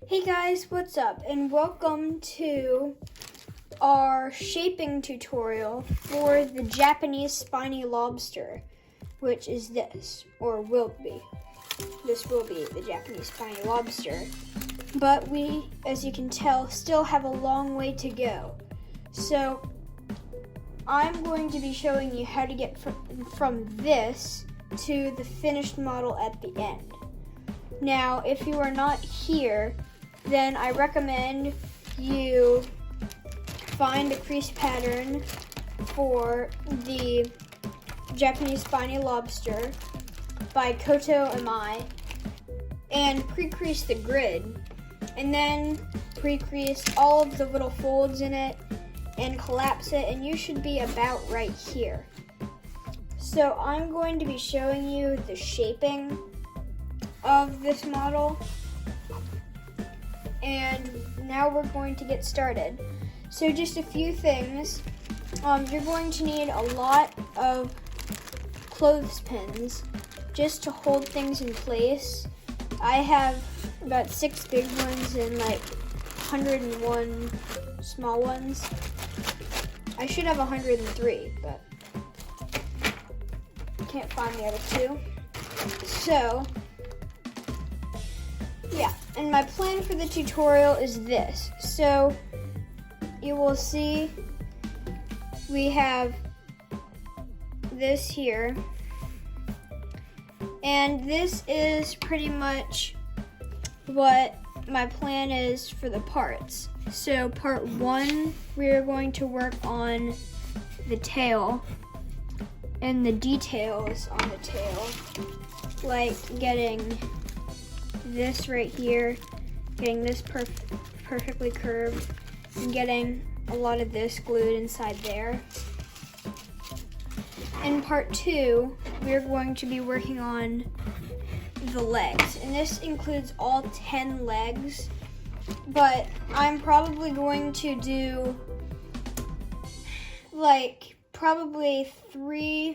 Hey guys, what's up? And welcome to our shaping tutorial for the Japanese spiny lobster, which is this, or will be. This will be the Japanese spiny lobster. But we, as you can tell, still have a long way to go. So I'm going to be showing you how to get from this to the finished model at the end. Now, if you are not here, then I recommend you find a crease pattern for the Japanese spiny lobster by Kota Imai and pre-crease the grid, and then pre-crease all of the little folds in it and collapse it, and you should be about right here. So I'm going to be showing you the shaping of this model, and now we're going to get started. So just a few things. You're going to need a lot of clothespins just to hold things in place. I have about 6 big ones and like 101 small ones. I should have 103, but can't find the other 2. So yeah, and my plan for the tutorial is this. So you will see we have this here, and this is pretty much what my plan is for the parts. So part 1, we are going to work on the tail and the details on the tail, like getting this right here, getting this perfectly curved, and getting a lot of this glued inside there. In part 2, we're going to be working on the legs, and this includes all 10 legs, but I'm probably going to do like probably 3,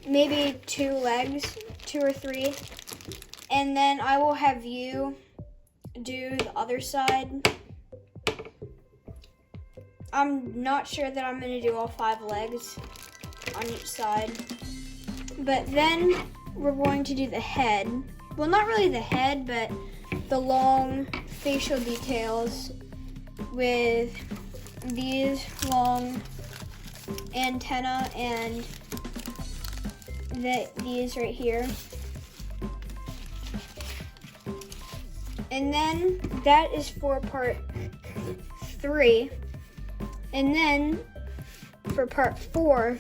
maybe 2 legs, 2 or 3. And then I will have you do the other side. I'm not sure that I'm going to do all 5 legs on each side. But then we're going to do the head. Well, not really the head, but the long facial details with these long antenna and these right here. And then that is for part 3. And then for part 4,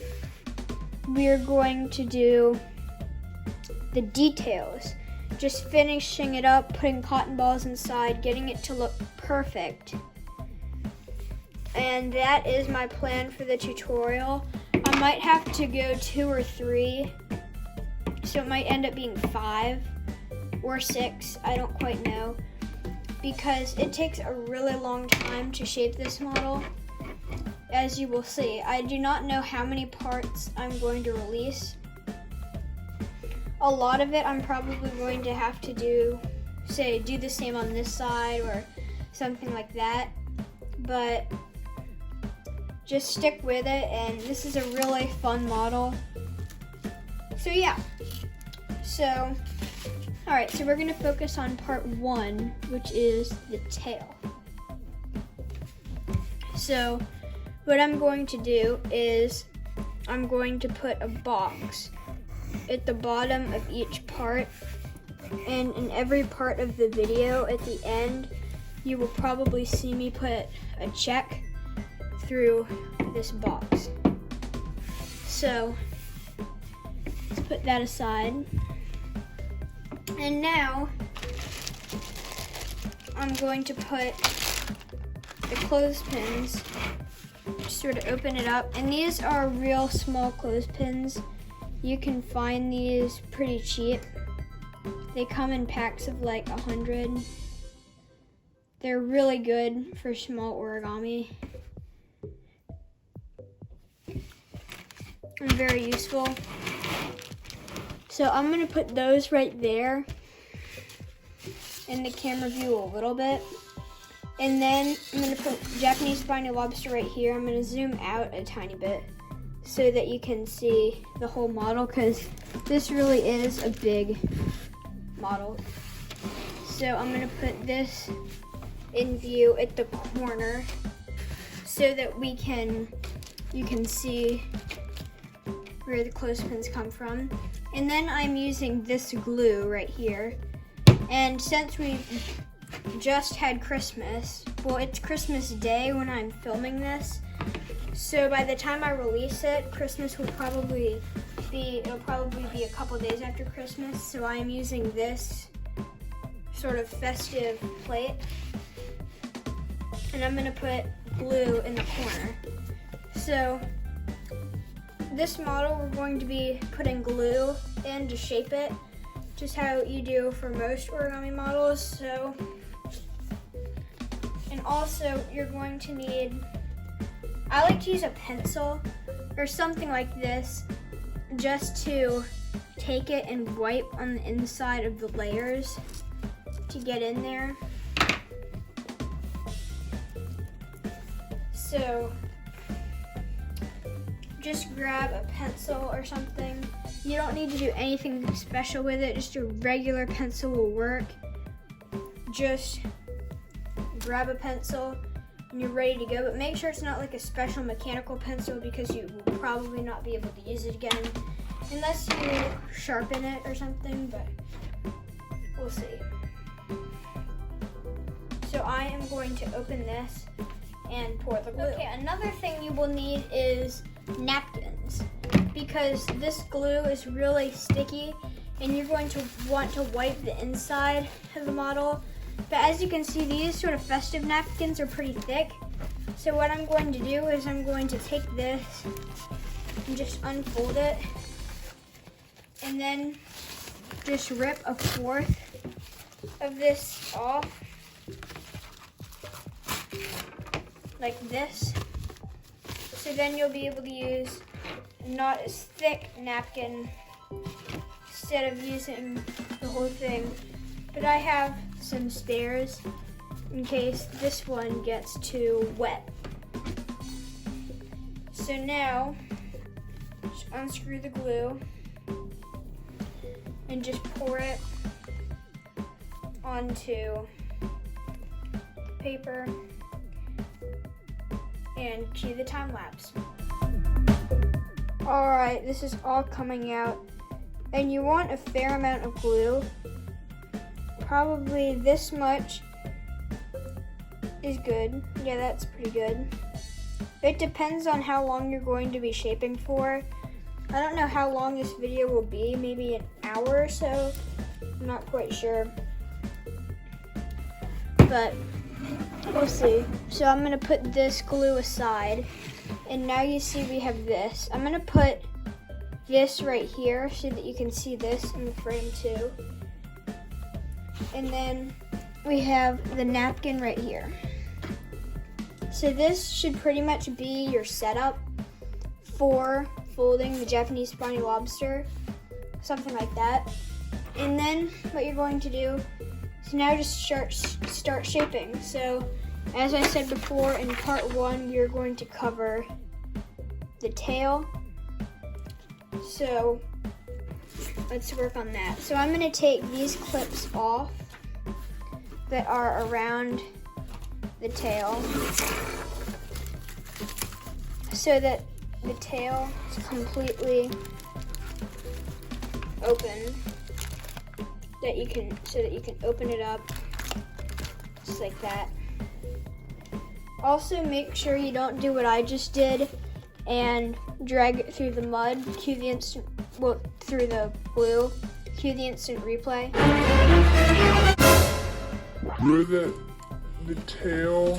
we're going to do the details. Just finishing it up, putting cotton balls inside, getting it to look perfect. And that is my plan for the tutorial. I might have to go 2 or 3, so it might end up being 5. Or 6, I don't quite know, because it takes a really long time to shape this model. As you will see, I do not know how many parts I'm going to release. A lot of it I'm probably going to have to do the same on this side or something like that, but just stick with it, and this is a really fun model. So yeah, alright, so we're going to focus on part 1, which is the tail. So what I'm going to do is I'm going to put a box at the bottom of each part, and in every part of the video at the end, you will probably see me put a check through this box. So let's put that aside. And now I'm going to put the clothespins, sort of open it up. And these are real small clothespins. You can find these pretty cheap. They come in packs of like 100. They're really good for small origami. And very useful. So I'm going to put those right there. in the camera view a little bit. And then I'm gonna put Japanese spiny lobster right here. I'm gonna zoom out a tiny bit so that you can see the whole model, because this really is a big model. So I'm gonna put this in view at the corner so that you can see where the clothespins come from. And then I'm using this glue right here. And since we just had Christmas, well, it's Christmas Day when I'm filming this, so by the time I release it, Christmas will probably be a couple days after Christmas. So I'm using this sort of festive plate, and I'm gonna put glue in the corner. So this model, we're going to be putting glue in to shape it, just how you do for most origami models. So, and also you're going to need, I like to use a pencil or something like this just to take it and wipe on the inside of the layers to get in there. So just grab a pencil or something. You don't need to do anything special with it, just a regular pencil will work. Just grab a pencil and you're ready to go, but make sure it's not like a special mechanical pencil, because you will probably not be able to use it again unless you sharpen it or something, but we'll see. So I am going to open this and pour the glue. Okay, another thing you will need is napkins, because this glue is really sticky and you're going to want to wipe the inside of the model. But as you can see, these sort of festive napkins are pretty thick. So what I'm going to do is I'm going to take this and just unfold it, and then just rip a fourth of this off like this. So then you'll be able to use not as thick napkin instead of using the whole thing. But I have some spares in case this one gets too wet. So now, just unscrew the glue and just pour it onto paper and cue the time lapse. Alright, this is all coming out, and you want a fair amount of glue. Probably this much is good. Yeah, that's pretty good. It depends on how long you're going to be shaping for. I don't know how long this video will be, maybe an hour or so. I'm not quite sure, but we'll see. So I'm gonna put this glue aside, and now you see we have this. I'm gonna put this right here so that you can see this in the frame too. And then we have the napkin right here. So this should pretty much be your setup for folding the Japanese spiny lobster, something like that. And then what you're going to do is now just start shaping. So as I said before, in part one, we're going to cover the tail. So let's work on that. So I'm gonna take these clips off that are around the tail so that the tail is completely open, so that you can open it up just like that. Also, make sure you don't do what I just did and drag it through the mud, through the glue, cue the instant replay. Where the tail.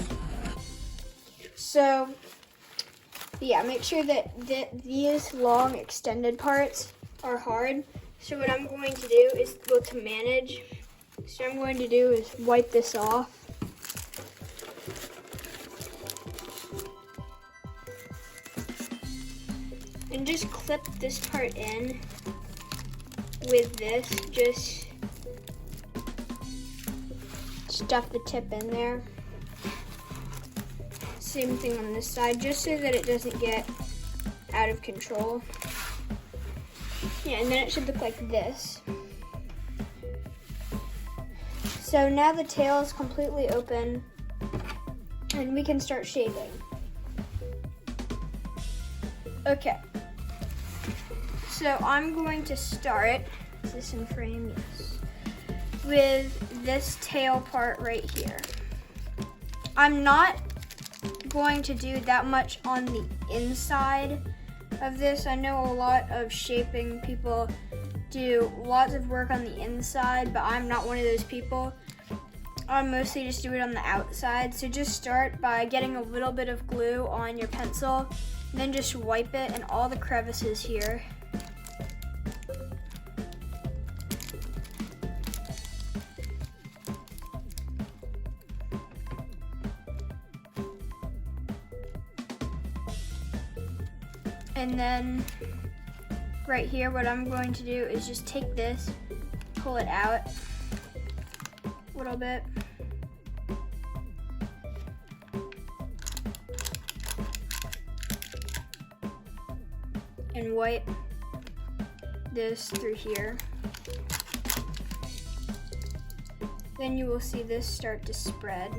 So, yeah, make sure that these long extended parts are hard. So what I'm going to do is, to manage, so I'm going to do is wipe this off. And just clip this part in with this, just stuff the tip in there. Same thing on this side, just so that it doesn't get out of control. Yeah, and then it should look like this. So now the tail is completely open and we can start shaping. Okay. So I'm going to start, is this in frame? Yes. With this tail part right here. I'm not going to do that much on the inside of this. I know a lot of shaping people do lots of work on the inside, but I'm not one of those people. I mostly just do it on the outside. So just start by getting a little bit of glue on your pencil, then just wipe it in all the crevices here. And then right here, what I'm going to do is just take this, pull it out a little bit. And wipe this through here. Then you will see this start to spread.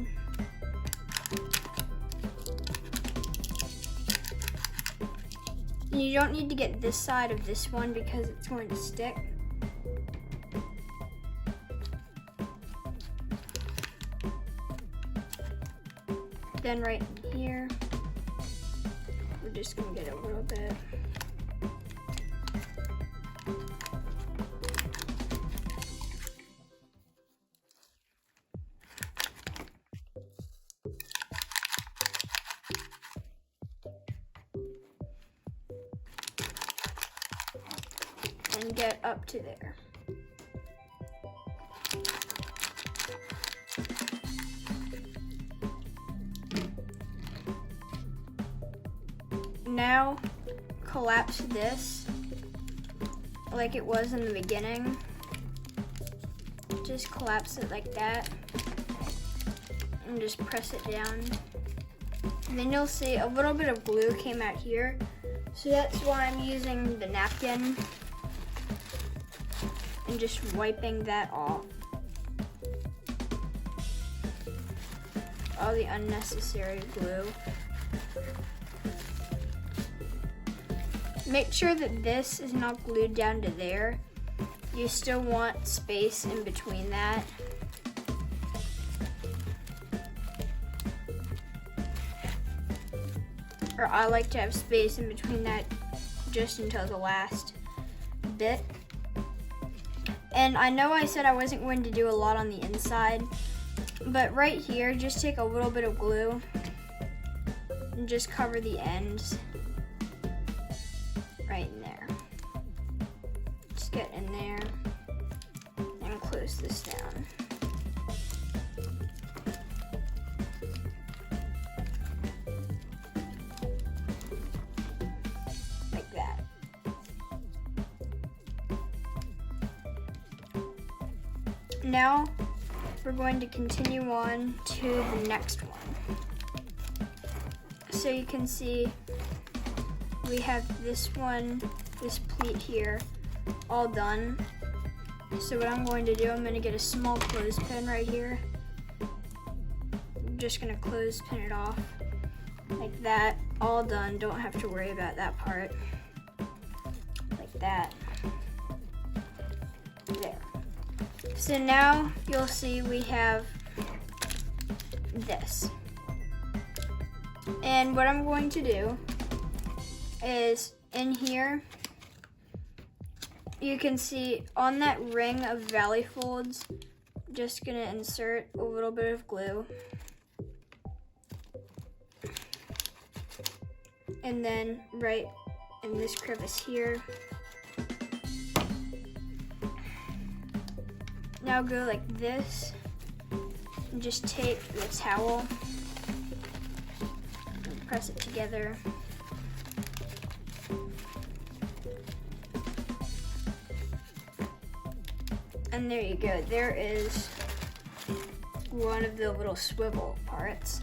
You don't need to get this side of this one because it's going to stick. Then right in here, we're just gonna get a little bit. And get up to there. Now collapse this like it was in the beginning. Just collapse it like that and just press it down. And then you'll see a little bit of glue came out here. So that's why I'm using the napkin and just wiping that off. All the unnecessary glue. Make sure that this is not glued down to there. You still want space in between that. Or I like to have space in between that just until the last bit. And I know I said I wasn't going to do a lot on the inside, but right here, just take a little bit of glue and just cover the ends right in there. Just get in there and close this down. Like that. Now we're going to continue on to the next one. So you can see we have this one, this pleat here, all done. So what I'm going to do, I'm going to get a small clothespin right here. I'm just going to clothespin it off like that, all done. Don't have to worry about that part. Like that. There. So now you'll see we have this. And what I'm going to do is in here, you can see on that ring of valley folds, just gonna insert a little bit of glue. And then right in this crevice here. Now go like this and just take the towel and press it together. And there you go. There is one of the little swivel parts.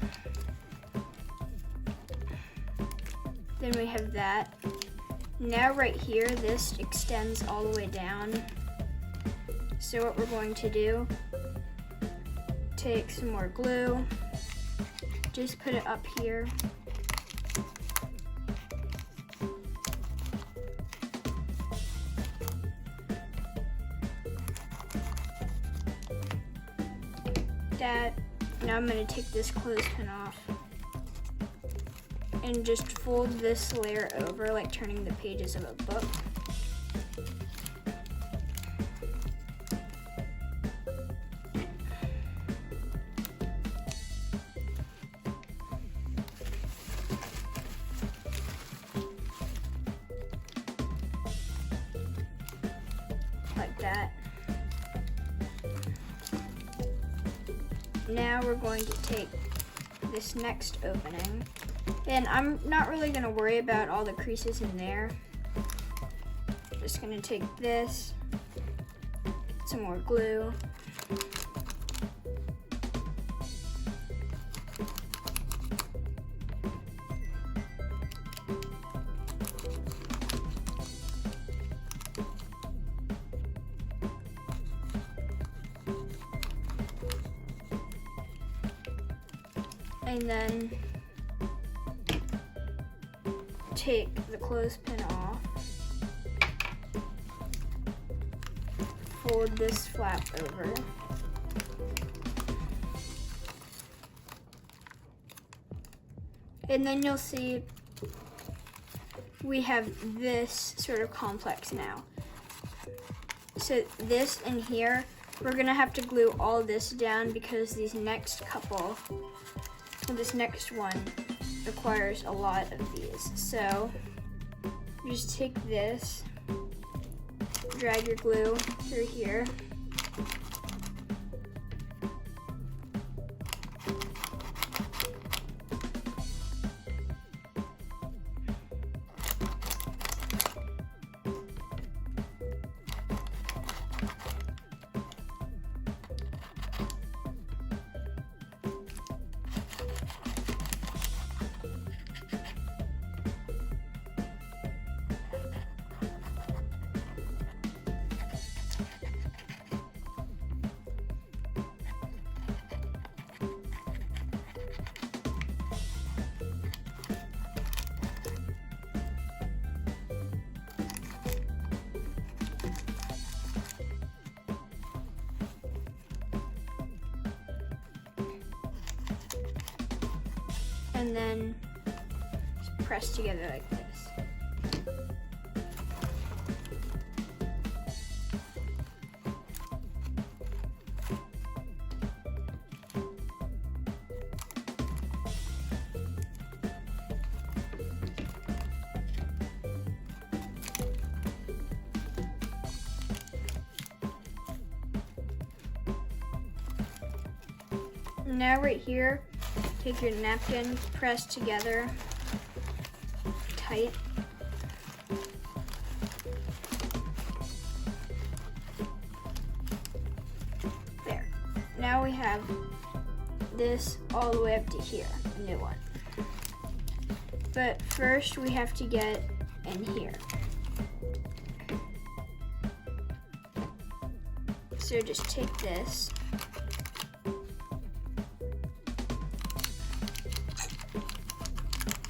Then we have that. Now right here, this extends all the way down. So what we're going to do, take some more glue, just put it up here. That. Now I'm going to take this clothespin off and just fold this layer over like turning the pages of a book. Like that. Now we're going to take this next opening, and I'm not really going to worry about all the creases in there. Just going to take this, get some more glue, and then take the clothespin off, fold this flap over, and then you'll see we have this sort of complex now. So this and here, we're gonna have to glue all this down because these next couple, this next one requires a lot of these. So you just take this, drag your glue through here, and then just press together like this. Now right here, take your napkin, press together tight. There. Now we have this all the way up to here, a new one. But first we have to get in here. So just take this,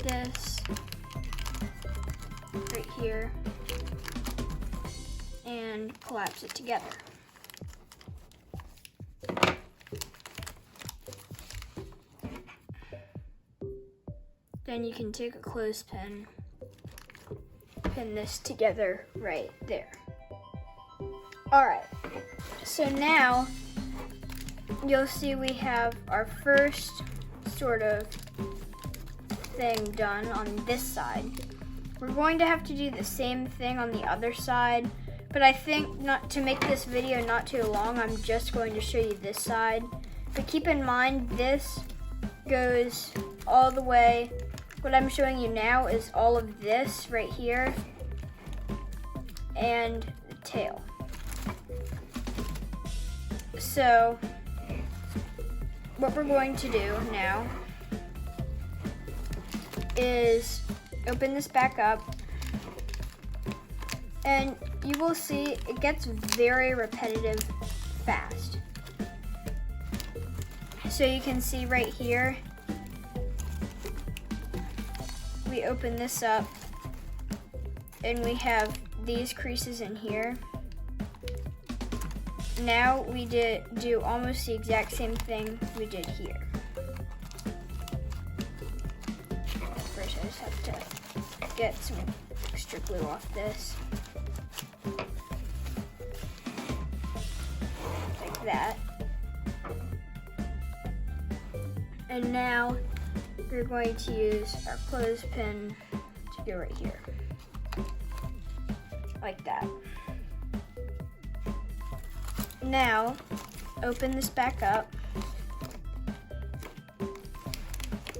this right here, and collapse it together. Then you can take a clothespin, pin this together right there. Alright, so now you'll see we have our first sort of thing done on this side. We're going to have to do the same thing on the other side, but I think not to make this video not too long, I'm just going to show you this side. But keep in mind, this goes all the way. What I'm showing you now is all of this right here and the tail. So what we're going to do now is open this back up, and you will see it gets very repetitive fast. So you can see right here, we open this up and we have these creases in here. Now we do almost the exact same thing we did here. First I just have to get some extra glue off this. Like that. And now we're going to use our clothespin to go right here. Like that. Now, open this back up,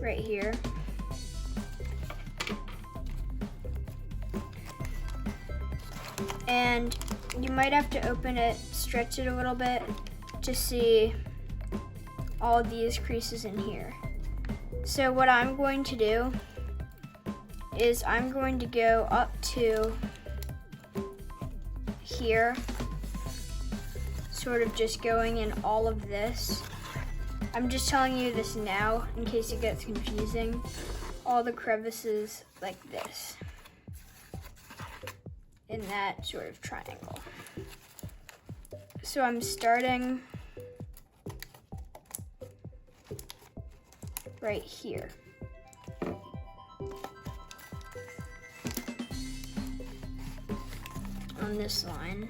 right here. And you might have to open it, stretch it a little bit to see all these creases in here. So what I'm going to do is I'm going to go up to here, sort of just going in all of this. I'm just telling you this now in case it gets confusing. All the crevices like this, in that sort of triangle. So I'm starting right here. On this line.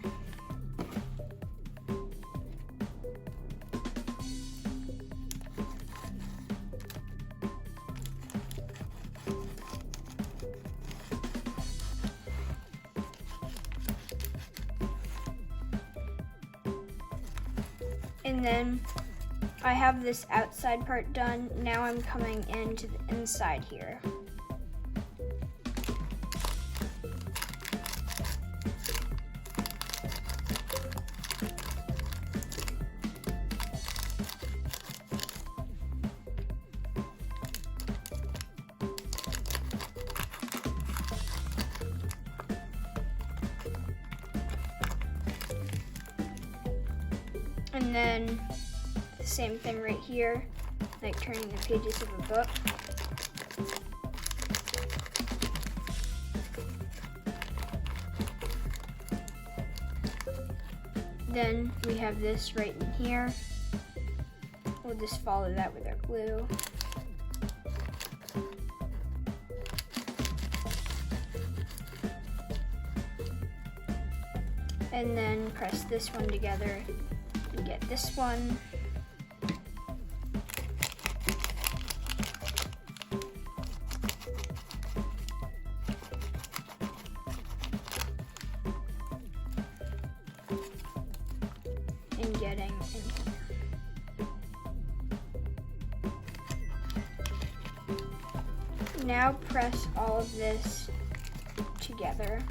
And then I have this outside part done. Now I'm coming into the inside here. And then the same thing right here, like turning the pages of a book. Then we have this right in here. We'll just follow that with our glue. And then press this one together and get this one. And getting in here. Now press all of this together.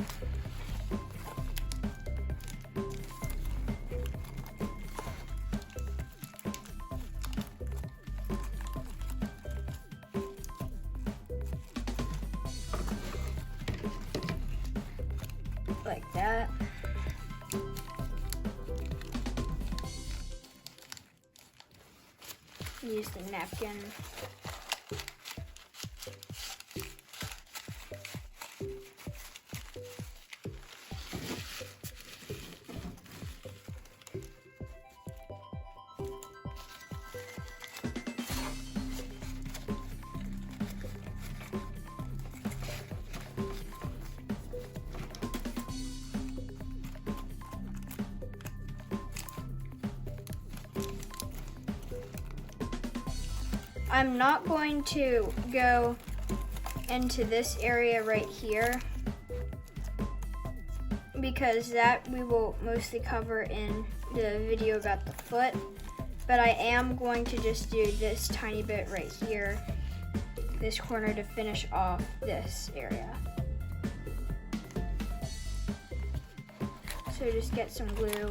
Like that. Use the napkin. I'm not going to go into this area right here because that we will mostly cover in the video about the foot, but I am going to just do this tiny bit right here, this corner, to finish off this area. So just get some glue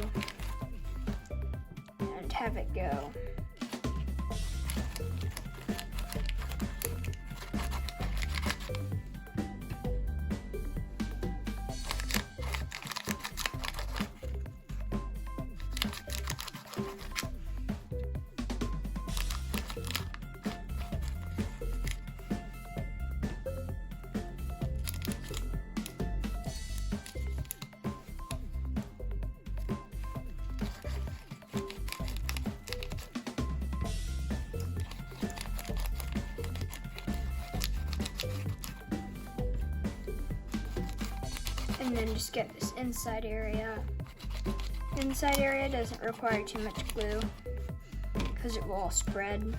and have it go. And then just get this inside area. Inside area doesn't require too much glue because it will all spread.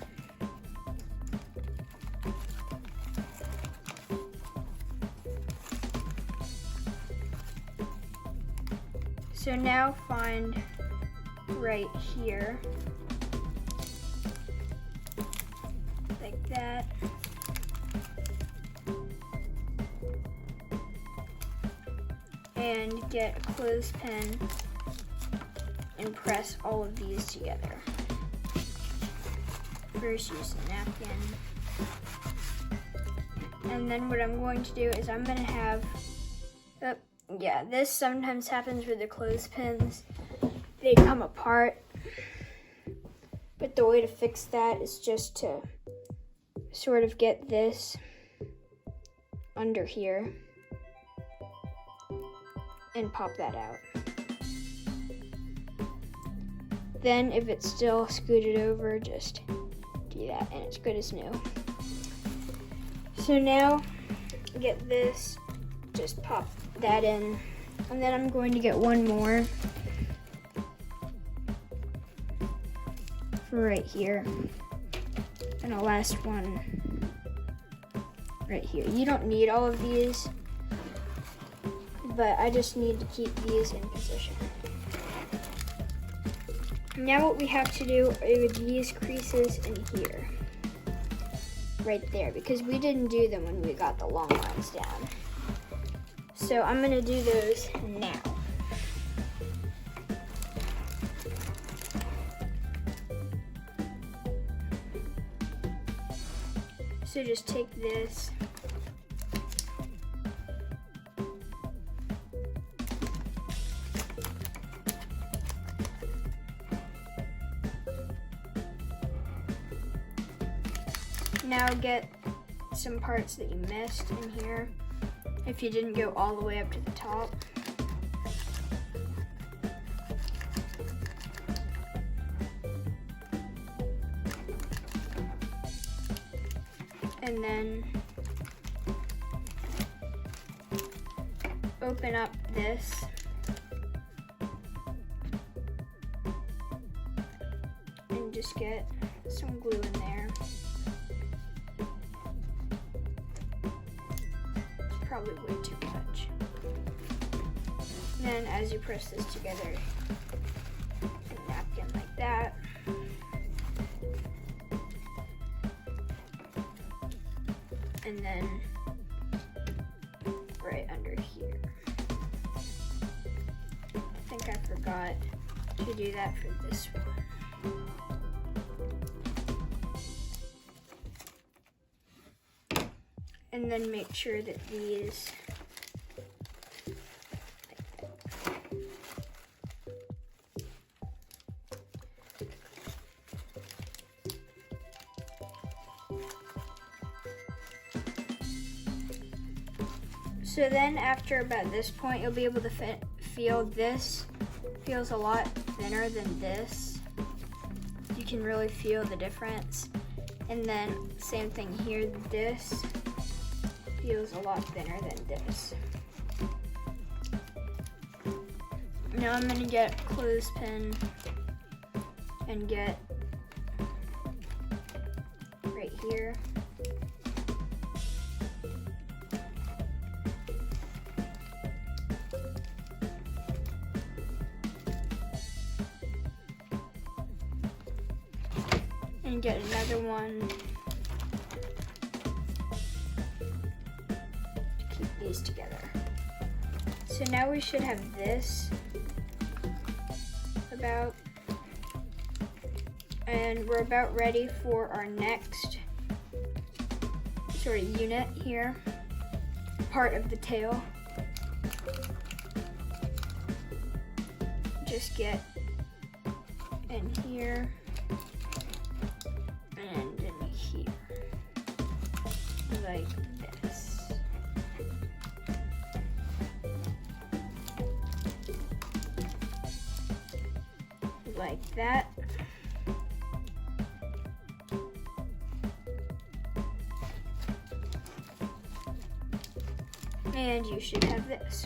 So now find right here, like that. And get a clothespin and press all of these together. First use a napkin. And then what I'm going to do is I'm going to have, yeah, this sometimes happens with the clothespins. They come apart. But the way to fix that is just to sort of get this under here and pop that out. Then if it's still scooted over, just do that and it's good as new. So now get this, just pop that in, and then I'm going to get one more for right here, and a last one right here. You don't need all of these, but I just need to keep these in position. Now what we have to do are these creases in here, right there, because we didn't do them when we got the long lines down. So I'm gonna do those now. So just take this, now get some parts that you missed in here if you didn't go all the way up to the top. And then open up this and just get some glue in there. Probably way too much. And then as you press this together, a napkin like that. And then right under here. I think I forgot to do that for this one. And then make sure that these, so then after about this point, you'll be able to feel this feels a lot thinner than this. You can really feel the difference. And then same thing here, this feels a lot thinner than this. Now I'm gonna get a clothespin and get right here. And get another one. These together. So now we should have this about, and we're about ready for our next sort of unit here, part of the tail. Just get in here and in here, like this. Like that. And you should have this.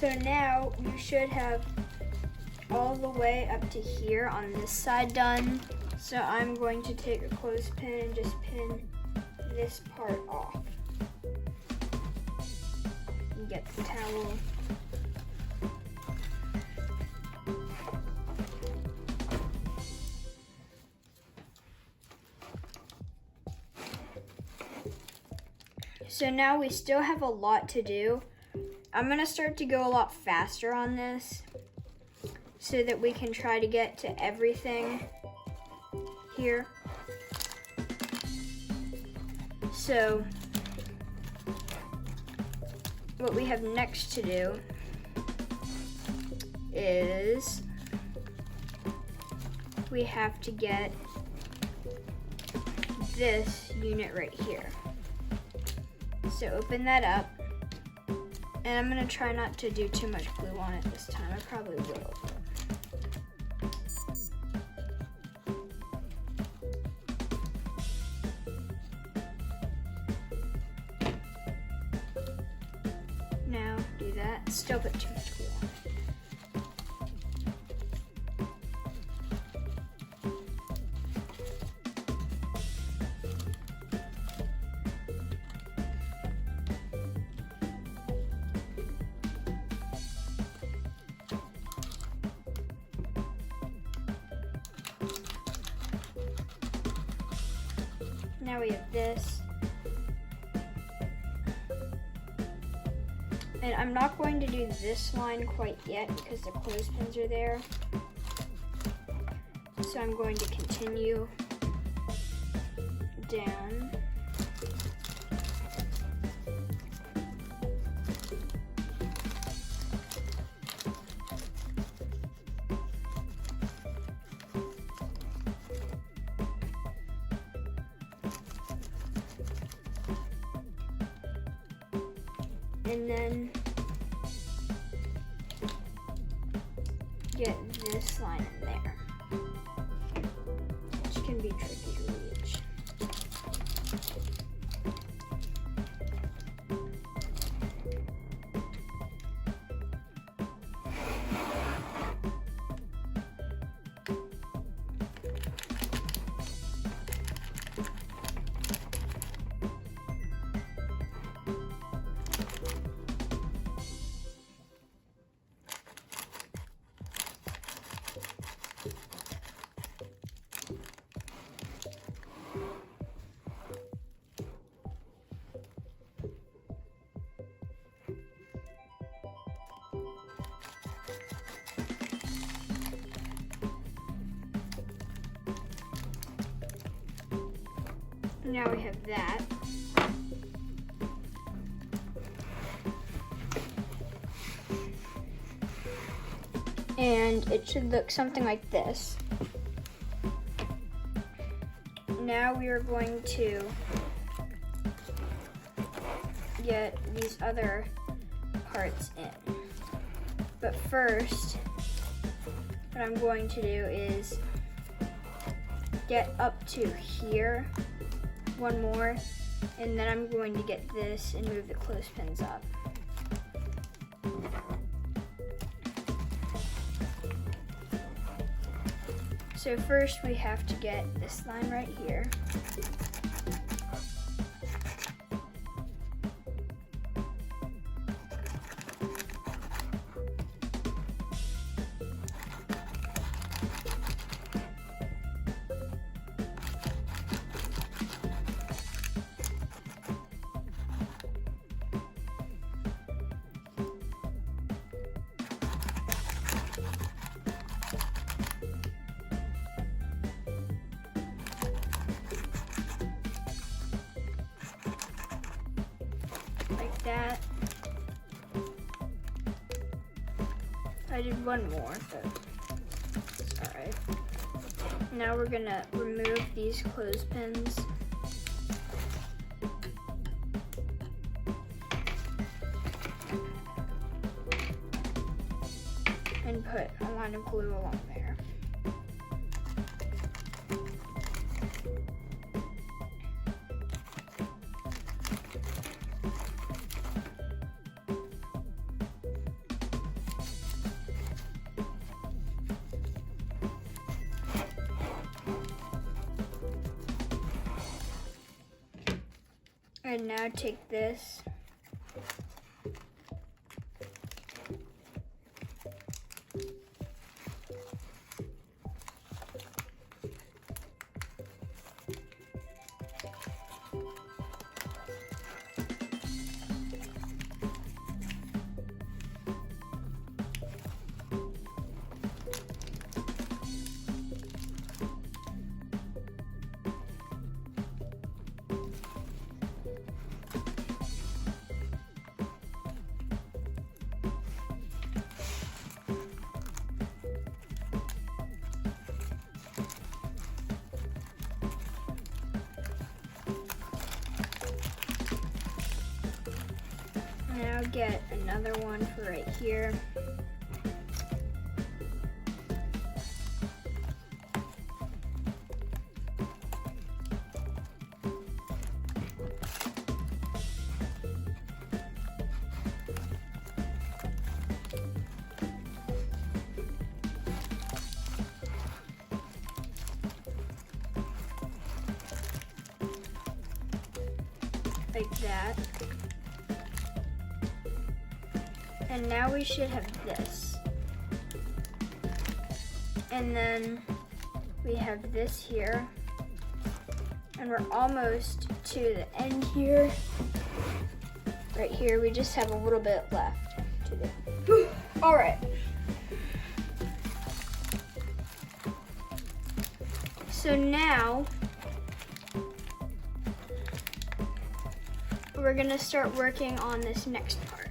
So now you should have all the way up to here on this side done. So I'm going to take a clothespin and just pin this part off. And get the towel. So now we still have a lot to do. I'm gonna start to go a lot faster on this so that we can try to get to everything here. So what we have next to do is we have to get this unit right here. So open that up, and I'm gonna try not to do too much glue on it this time. I probably will. Now do that. Still put too much glue on it. Now we have this. And I'm not going to do this line quite yet because the clothespins are there. So I'm going to continue down. And then get this line in there, which can be tricky to reach. Now we have that. And it should look something like this. Now we are going to get these other parts in. But first, what I'm going to do is get up to here, one more, and then I'm going to get this and move the clothespins up. So first we have to get this line right here. Like that. I did one more, but it's alright. Now we're gonna remove these clothespins. And put a line of glue along there. And now take this. Now get another one for right here. Like that. And now we should have this. And then we have this here. And we're almost to the end here. Right here, we just have a little bit left to do. All right. So now, we're gonna start working on this next part.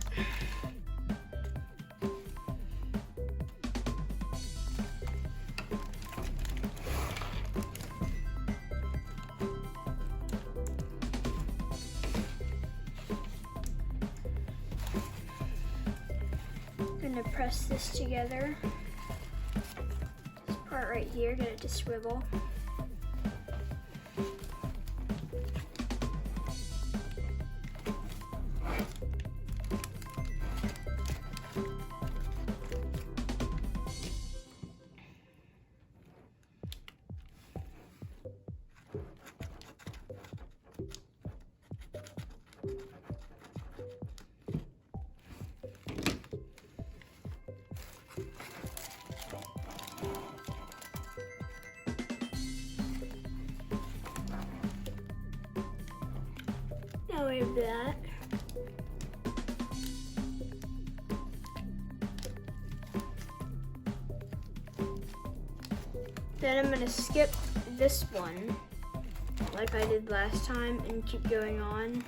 I'm gonna press this together. This part right here, get it to swivel. Now we have that. Then I'm gonna skip this one, like I did last time, and keep going on.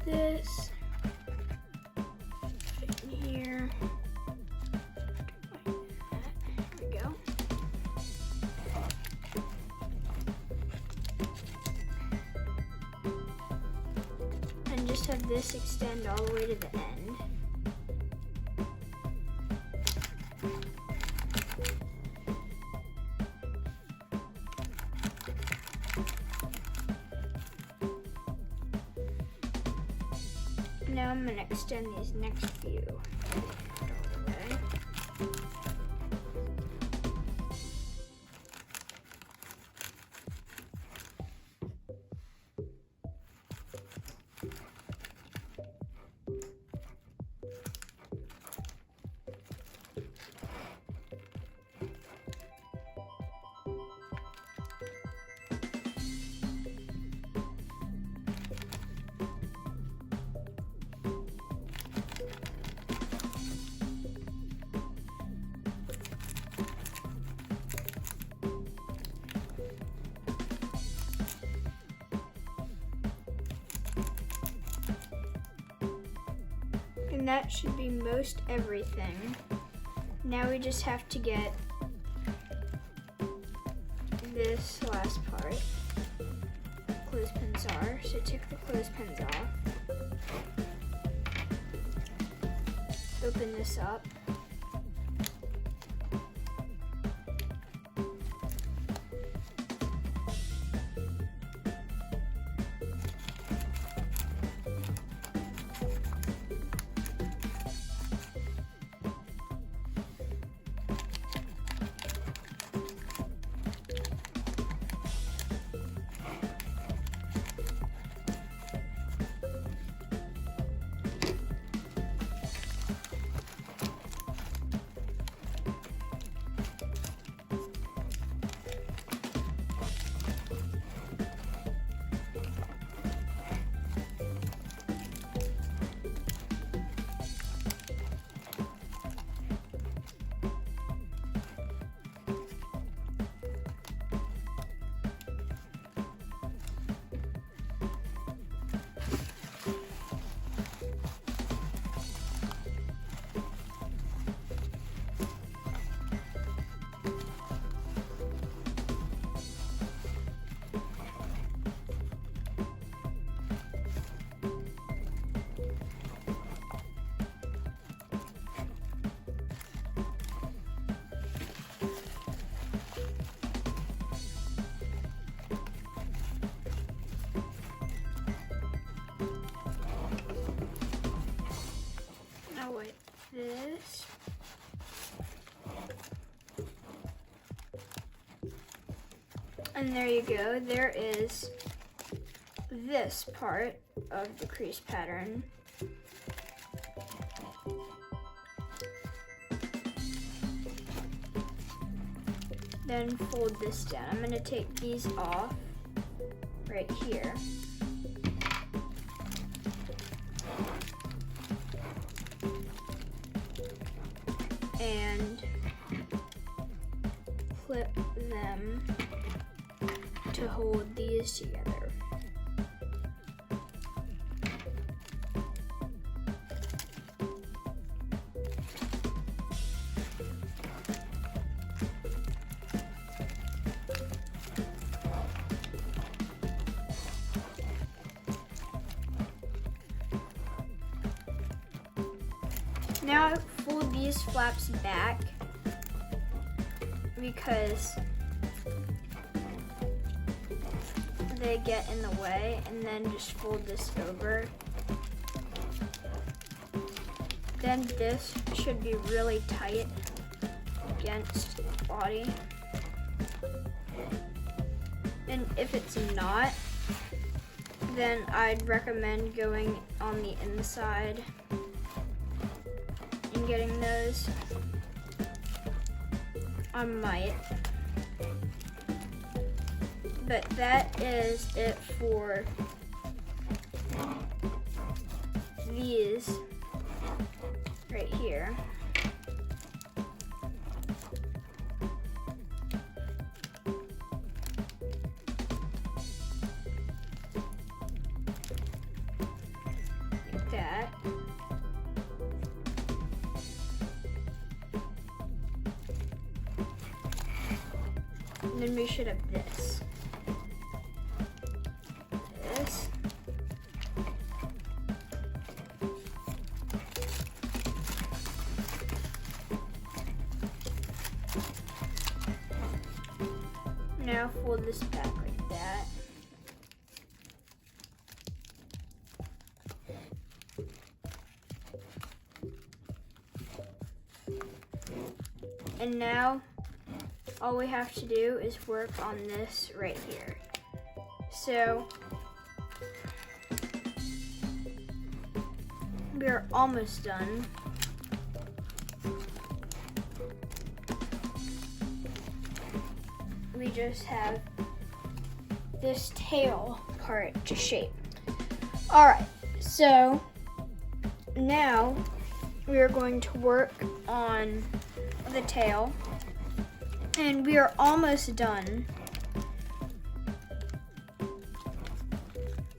This in here. Like that. There we go. And just have this extend all the way to the end. Now I'm going to extend these next few. Okay. And that should be most everything. Now we just have to get this last part. Clothespins are. So take the clothespins off. Open this up. Like this. And there you go. There is this part of the crease pattern. Then fold this down. I'm going to take these off right here. And clip them to hold these together. Now fold these flaps back because they get in the way, and then just fold this over. Then this should be really tight against the body. And if it's not, then I'd recommend going on the inside and getting those. I might. But that is it for these right here. Like that. And then we should have this. This. Now fold this back like that. And now all we have to do is work on this right here. So we're almost done. We just have this tail part to shape. All right, so now we are going to work on the tail, and we are almost done.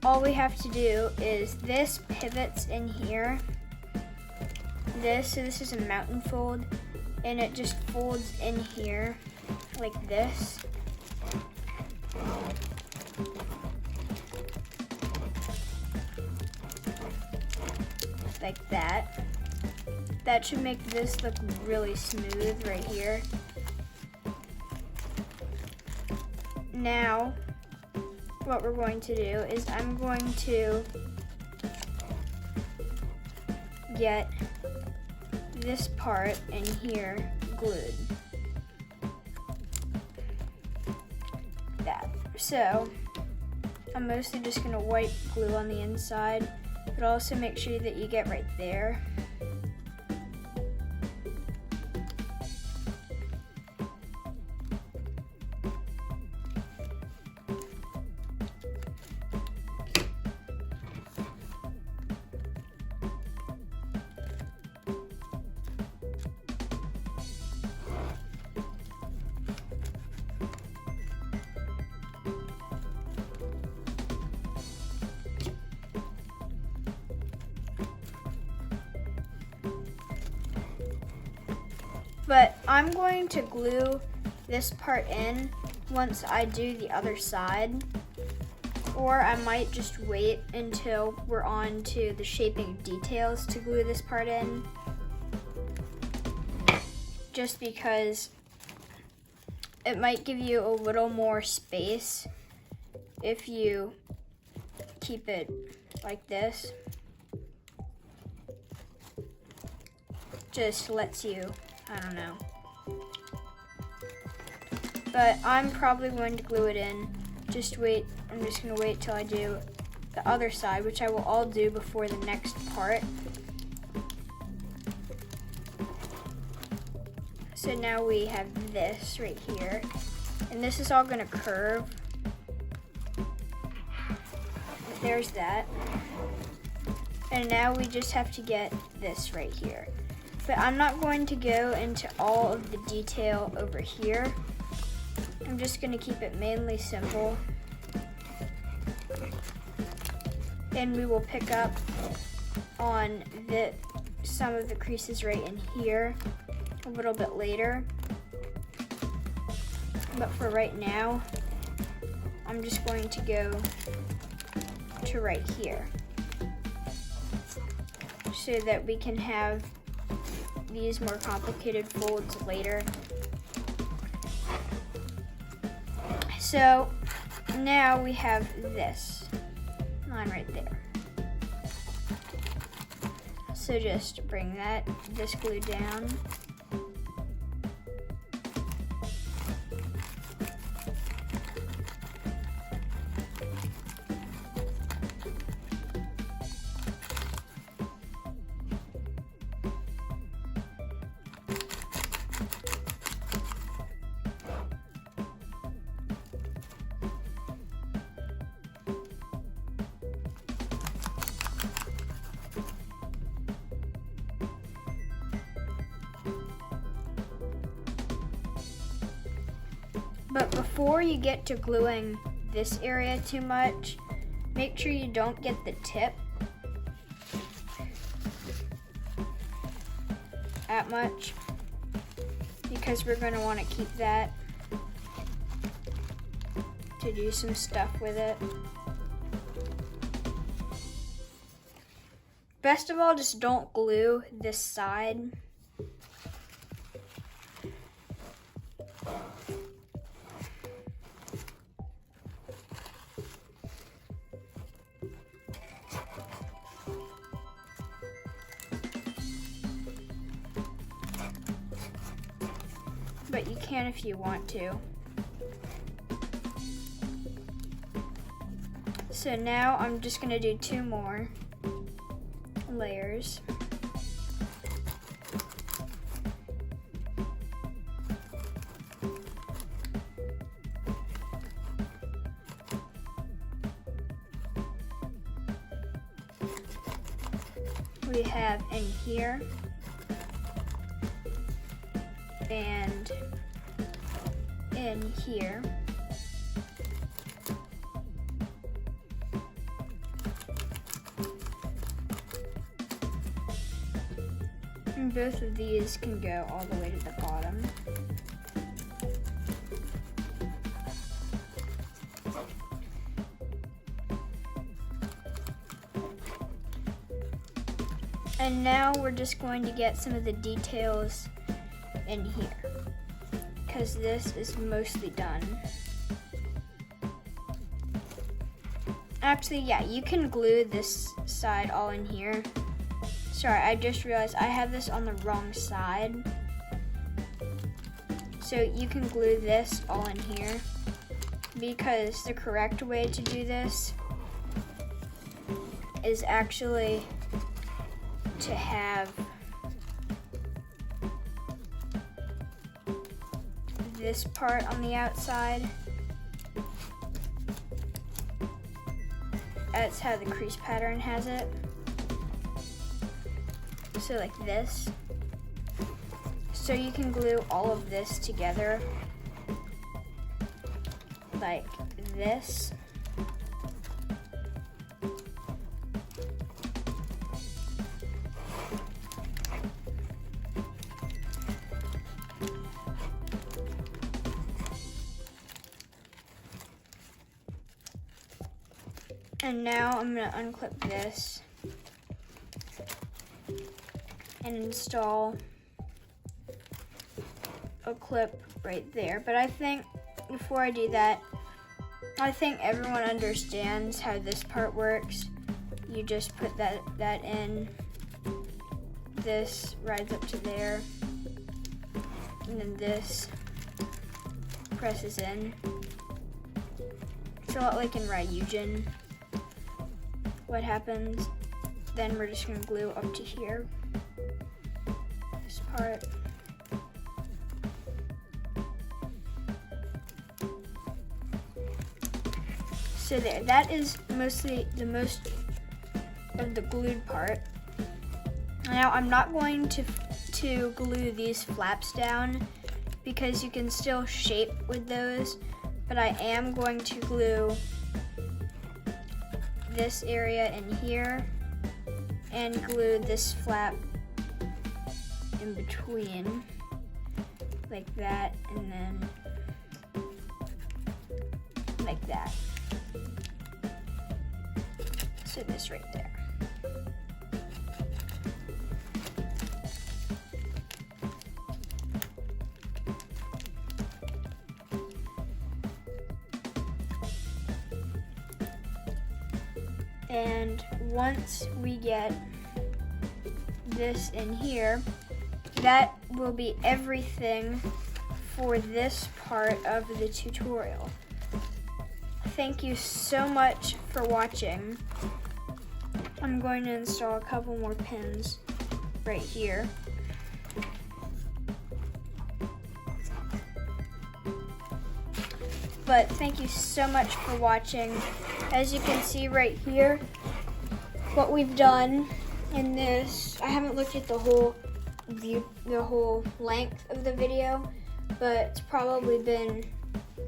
All we have to do is this pivots in here, this. So this is a mountain fold, and it just folds in here like this. Like that. That should make this look really smooth right here. Now, what we're going to do is I'm going to get this part in here glued. That. So, I'm mostly just gonna wipe glue on the inside, but also make sure that you get right there. But I'm going to glue this part in once I do the other side, or I might just wait until we're on to the shaping details to glue this part in, just because it might give you a little more space if you keep it like this. Just lets you, I don't know. But I'm probably going to glue it in. Just wait, I'm just gonna wait till I do the other side, which I will all do before the next part. So now we have this right here, and this is all gonna curve. There's that. And now we just have to get this right here. But I'm not going to go into all of the detail over here. I'm just gonna keep it mainly simple. And we will pick up on some of the creases right in here a little bit later. But for right now, I'm just going to go to right here so that we can have these more complicated folds later. So now we have this line right there. So just bring this glue down. But before you get to gluing this area too much, make sure you don't get the tip that much, because we're going to want to keep that to do some stuff with it. Best of all, just don't glue this side. But you can if you want to. So now I'm just gonna do 2 more layers. We have in here and in here. both of these can go all the way to the bottom. And now we're just going to get some of the details in here, because this is mostly done. Actually, yeah, you can glue this side all in here. Sorry, I just realized I have this on the wrong side. So you can glue this all in here, because the correct way to do this is actually to have this part on the outside. That's how the crease pattern has it. So like this. So you can glue all of this together like this. And now I'm going to unclip this and install a clip right there. But I think before I do that, I think everyone understands how this part works. You just put that in, this rides up to there, and then this presses in. It's a lot like in Ryujin. What happens, then we're just gonna glue up to here, this part. So there, that is mostly the most of the glued part. Now I'm not going to glue these flaps down because you can still shape with those, but I am going to glue this area in here and glue this flap in between like that, and then like that. So this right there. And once we get this in here, that will be everything for this part of the tutorial. Thank you so much for watching. I'm going to install a couple more pins right here. But thank you so much for watching. As you can see right here, what we've done in this, I haven't looked at the whole view, the whole length of the video, but it's probably been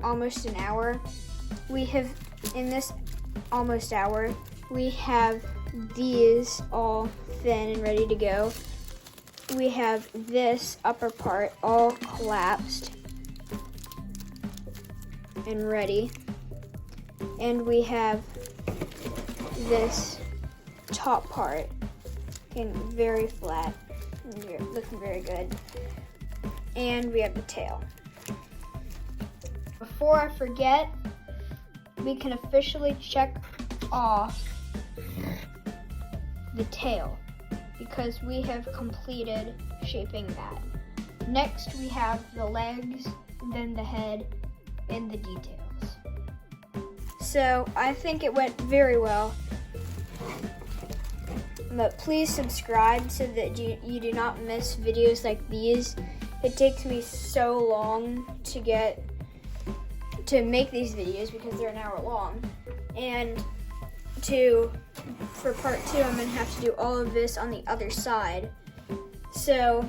almost an hour. We have, in this almost hour, we have these all thin and ready to go. We have this upper part all collapsed and ready. And we have this top part getting very flat and looking very good. And we have the tail. Before I forget, we can officially check off the tail because we have completed shaping that. Next we have the legs, then the head, and the details. So I think it went very well. But please subscribe so that you do not miss videos like these. It takes me so long to make these videos because they're an hour long. And for part 2, I'm gonna have to do all of this on the other side. So,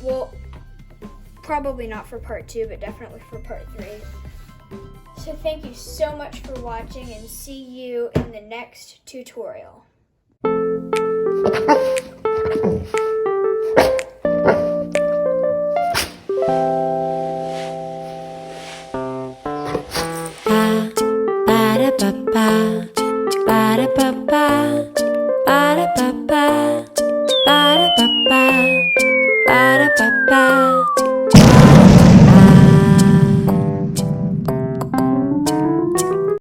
well, probably not for part 2, but definitely for part 3. So thank you so much for watching, and see you in the next tutorial. Bye.